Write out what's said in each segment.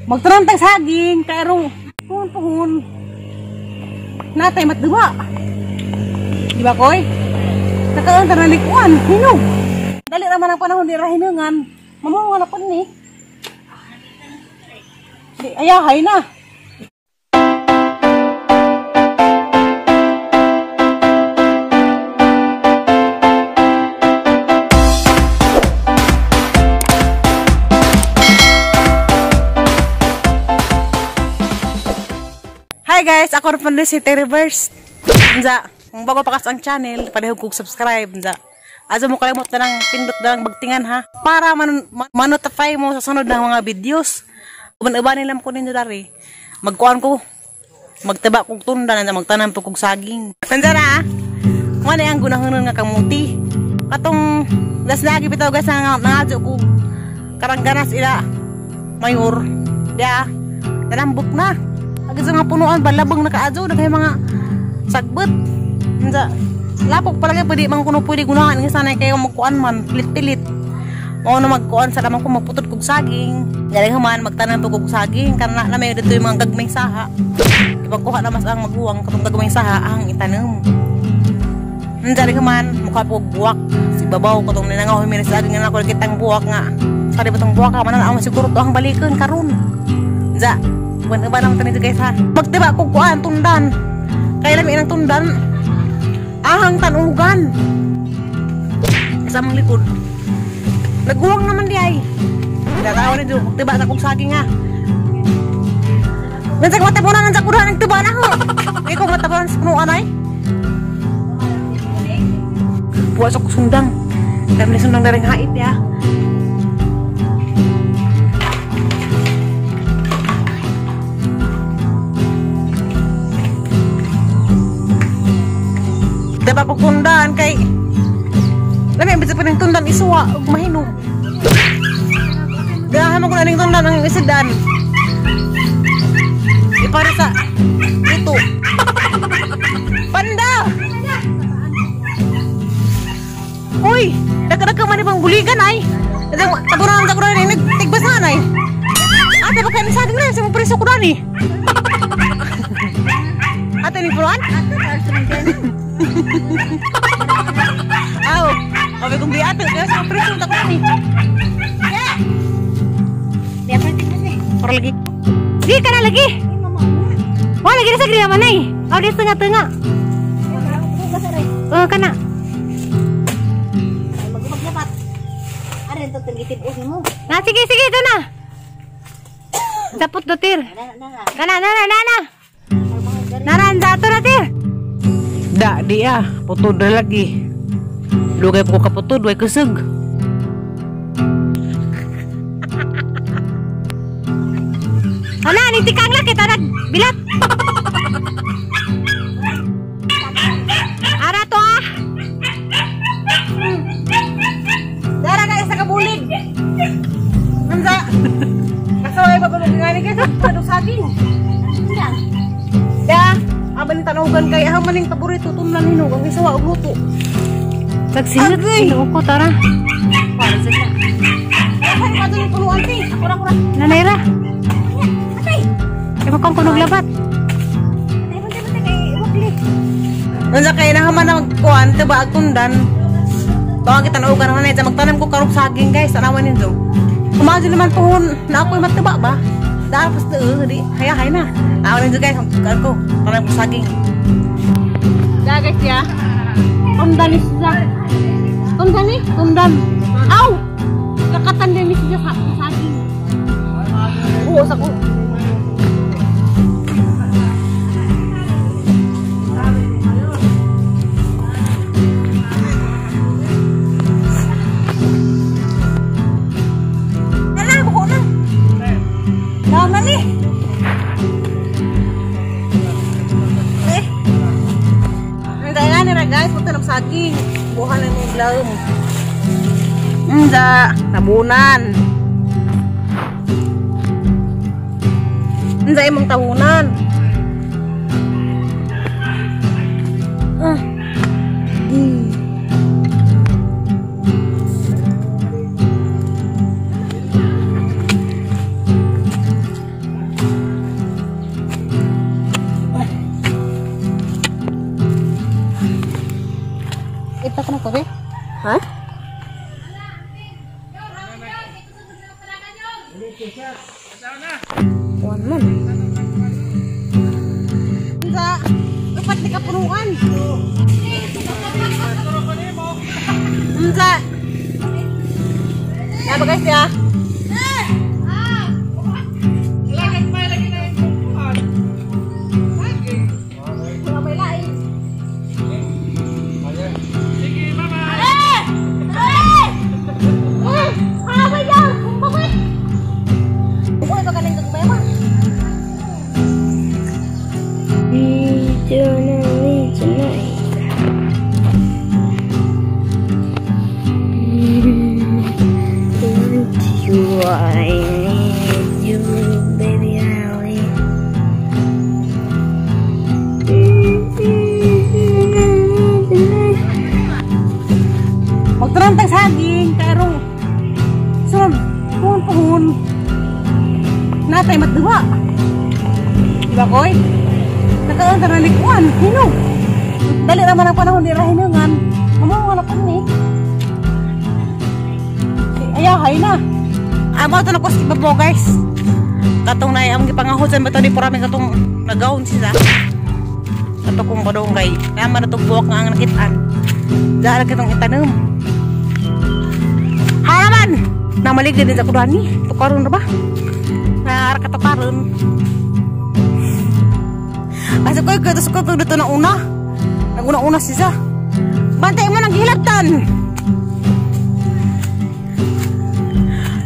Magtanong saging kay ro puhon. Natay matduba. Di ba koy? Nakaon ta na likuan, hinog. Dali naman ang panahon di ra hinungan. Mamunga na pud ni. Di ayahay na. Hi guys, ako rin si Reverse. Nza, kung bago pa kas ang channel, padahog kong subscribe. Nza, aso mo kalimot na lang, pindot na lang bagtingan ha. Para manotify mo sa sunod ng mga videos. Uban-uba nilang ko ninyo dari. Magkuhan ko, magtaba kong tunda na magtanam po kong saging. Nza na ha, kung ano yung gunahunun nga kamuti. Katong, das lagi bitaw guys na nangadyo ko. Karangganas ila, mayor. Diya, nalambok na. Agad sa mga punuan, balabang nakaadyo, nagay mga sagbet. Lapok palagi, pwede mga kuno pwede gunahan. Nga sanay kayo magkuan man, pilit-pilit. Mao na magkuan sa lamang ko magputod kong saging. Galing man, magtanan po kong saging. Karena na may dito yung mga gagmay saha. Ipagkuha na mas ang maghuwang katong gagmay saha ang itanong. Galing man, mukha po buwak. Si babaw katong ninangaw, humiris saging na ako kitang buwak nga. Sa batong buwak ka, manan siguro to ang balikan karon. Buwan-uban naman tayo guys ha. Magtiba kong kuhaan, tundan. Kaya namin ang tundan. Ahang tanugan. Kasamang likod. Naguwang naman di ay. Natawa rin dyan. Magtiba na kong saging ha. Nansak matapunan, nansak kudahan. Nagtiba na ho. Ikaw matapunan sa punuan ay. Buwas ako sundang. Dami na sundang daring hait ya. Dapat ko tundan kay lami bisa pa ng tundan isuwa ug mahinog. Gahan mo ko na ning tundan ang isidan. Ipara sa ito. Panda. Uy, daga-daga man ibang buligan ay. Taguran ni nagtigbasan ay. Ate ba kayo saging na sa preso ko dani. Ate ni Puran? Aw, sabi kong biate, kaya sa preso tak ni. Ya. Dia penting kasi. Para lagi. Di kana lagi. Wala lagi sa griya manay. Aw di tengah-tengah. Kana. Maglapat. Are ito tengitip mo. Na sige ito na. Sapot dotir. Kana. Naran dato na tir. Da dia putod na lagi. Lugay po kaputod way kusog. Ana ni tikang laki tanag bilat. Ara to ah. Dara na isa ka bulig. Nanza. Kasaway ba bulog ngani guys sa saging. Da, aban tanugan kay ah maning paborito tunlan hinog ang isawa og luto. Tagsinat hinog ko tara. Para sa ta. Ay ka dili puluan ti. Kura. Nanay ra. Atay. Kay makong kunog labat. Atay kay wakli. Unsa kay nahaman na magkuan tiba ag tundan. Bawang kita naugan man sa magtanom ko karong saging guys, tanawan ninyo. Kumaji naman puhon na ako'y matiba ba? Dapat di hay na. Awan juga guys, ko para saging. Da guys ya. Tundan isda. Tundan. Aw. Kakatan din isda sa saging. Oo, sako. Guys, punta ng saging. Buhan na yung glaum. Tabunan. Imong tabunan. Hah? Kuan man. Sa dapat di kapunuan. Sa. Ya ba guys ya? I need you, baby, Ali. Magtarantang saging, karong sunod, puhon. Natay matduwa. Diba koy? Nakaon ka na likuan, hinog. Dali naman ang panahon nila hinungan. Mamungan ako ni. Ayahay na. Amo ito na ko si Babo guys. Katong na ang gipangahosan ba ito di parami katong nagawon siya. Kato kong padong kay. Kaya man itong buwak nga ang nakitaan. Dahil kitong itanong. Halaman! Namaligid din sa kudani. Tukaron na ba? Naara ka tukaron. Asa ko yung katos ko dito na una. Naguna-una siya. Bantay mo ng gilatan.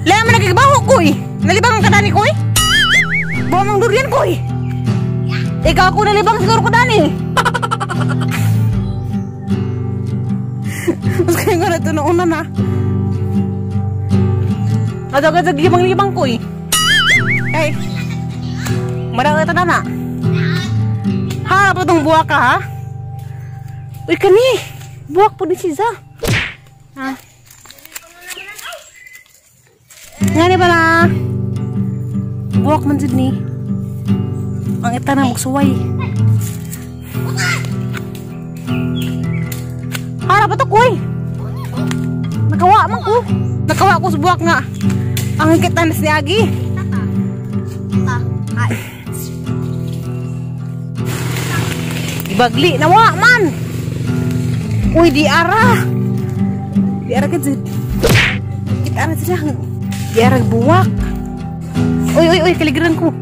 Laya mo nagkibaho ko eh. Nalibang ang kadani ko eh. Bawa mong durian ko eh. Ikaw ako nalibang siguro ko dani. Mas kaya nga na ito na una na. Agad-agad libang-libang ko eh. Hey. Marang ito na na. Ha, pa itong buwak ka ha? Uy kani. Buwak po din siya. Ha? Nga ba na? Buwak man dyan ni. Ang ita na magsuway. Harap ito koy. Nakawa man ko. Nakawa ko sa buwak nga. Ang kita na si Agi. Ibagli. Nawa man. Uy di ara. Di ara ka dyan. Kita ara dyan. Diarag buwak. Uy, kaligiran ko.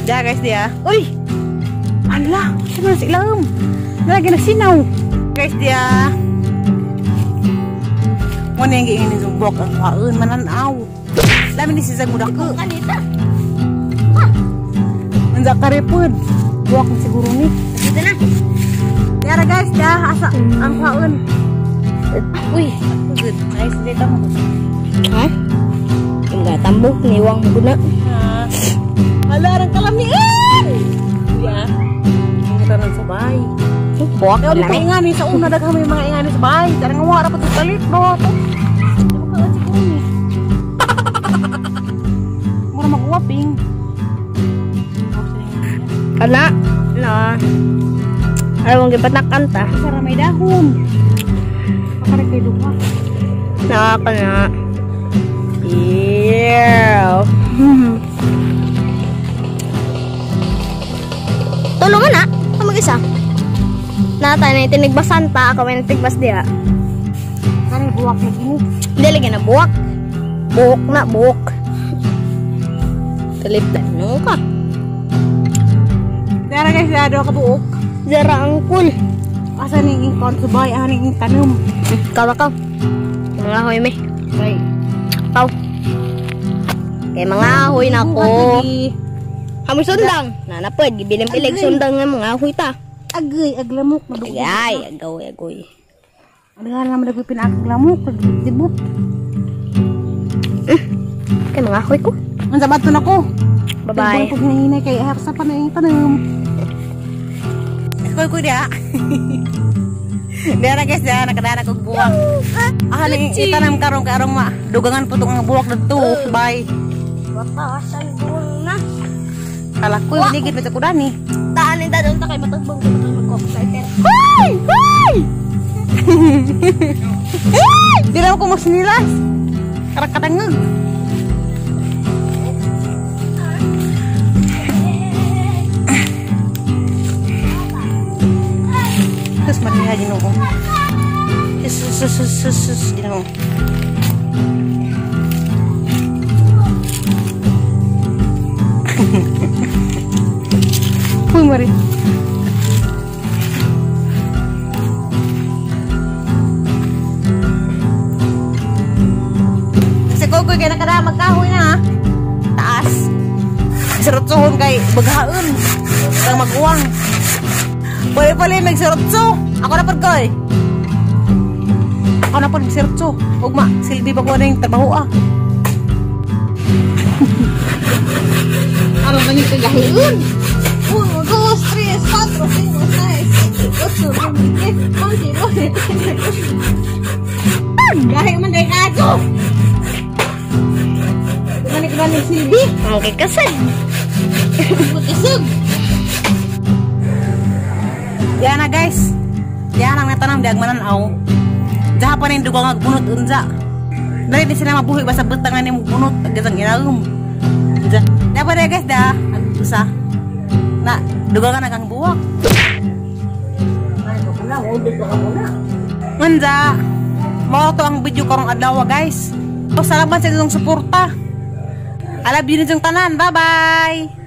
Diya guys, dia. Uy! Ala, siya na silam. Nalagyan na sinaw. Guys, dia. Muna yung giingin yung buwak ang kaun, mananaw. Dami ni sisag muda ko. Kanita. Nandiyak ka repod. Buwak na siguro ni. Dito na. Diara guys, dia. Asa ang kaun. Uy. Good. Nice, dito mo. Ha? Enggak tambok niwang guna. Halarang kalamian. Ya. Kita nang sabay. Buwak Ya na ulit ingani sa una daghang may mga ingani sabay. Cara nga wala pa to talit bro. Ano ka siguro ni? Mura magwaping. Kana na. Ayaw mong gipatakan ta. Para may dahon. Para kay duha. Nakakana. Yeah. Tulungan na. Ito mag-isa. Natay na itinigbasan ta. Ako may natigbas diha. Kani buwak na gini. Hindi lagi na buwak. Buhok na, buhok. Taliptan mo ka. Dara guys, dado ka buok. Zara ang cool. Asa ning kon subay aning tanom. Kaw. Mga ahoy may. Kay. Kaw. Kay mga ahoy na ko. Hamoy sundang. Nanapod, gibilim-bilig sundang nga mga ahoy ta. Agay, aglamok. Agay, agoy. Adahan naman nagpipinakaglamok. Dibut. Kay mga ahoy ko. Ang sabat na ko. Bye-bye. Pag hinahinay kay harsa pa na yung tanom. Koy dia. Dara guys, dia nakadana kog buwak. Ning itanam karong ma. Dugangan po tong buwak dito. Bye. Batasan buwang na. Kala ko binigit pa sa kudani. Taan ni dadon ta kay matagbang ko excited. Hoy! Di dalam ko mas nilas. Karak-katangag. Terus maliha Ginoo. Sus Ginoo. Uy, mari. Kasi Kokoy kaya nakada magkahoy na ha. Taas. Sirutsuhon kay baghaon. Kang mag-uwang. Pali magsirutso. Ako na Koy. Ako na magsirutso. Ugma, silbi pa ko na yung trabaho ah. Ano ba yung kagahiyon? 1, 2, 3, 4, 5, 6, 7, 8, 9, 10, 11, 12, 13, 14. Gahi man day kaso. Manik-manik silbi. Okay kasag. Butisog. Yan na guys. Yan ang natanam diag mananaw. Jaha pa ning dugang agbunot unza. Dali di sila mabuhi basta butangan ni bunot agasang inagum. Unza. Dapat ya guys dah usa. Na dugangan nagang buwak. Unza. Mao to ang video karong adlaw guys. Salamat sa inyong suporta. I love you ninyong tanan. Bye-bye.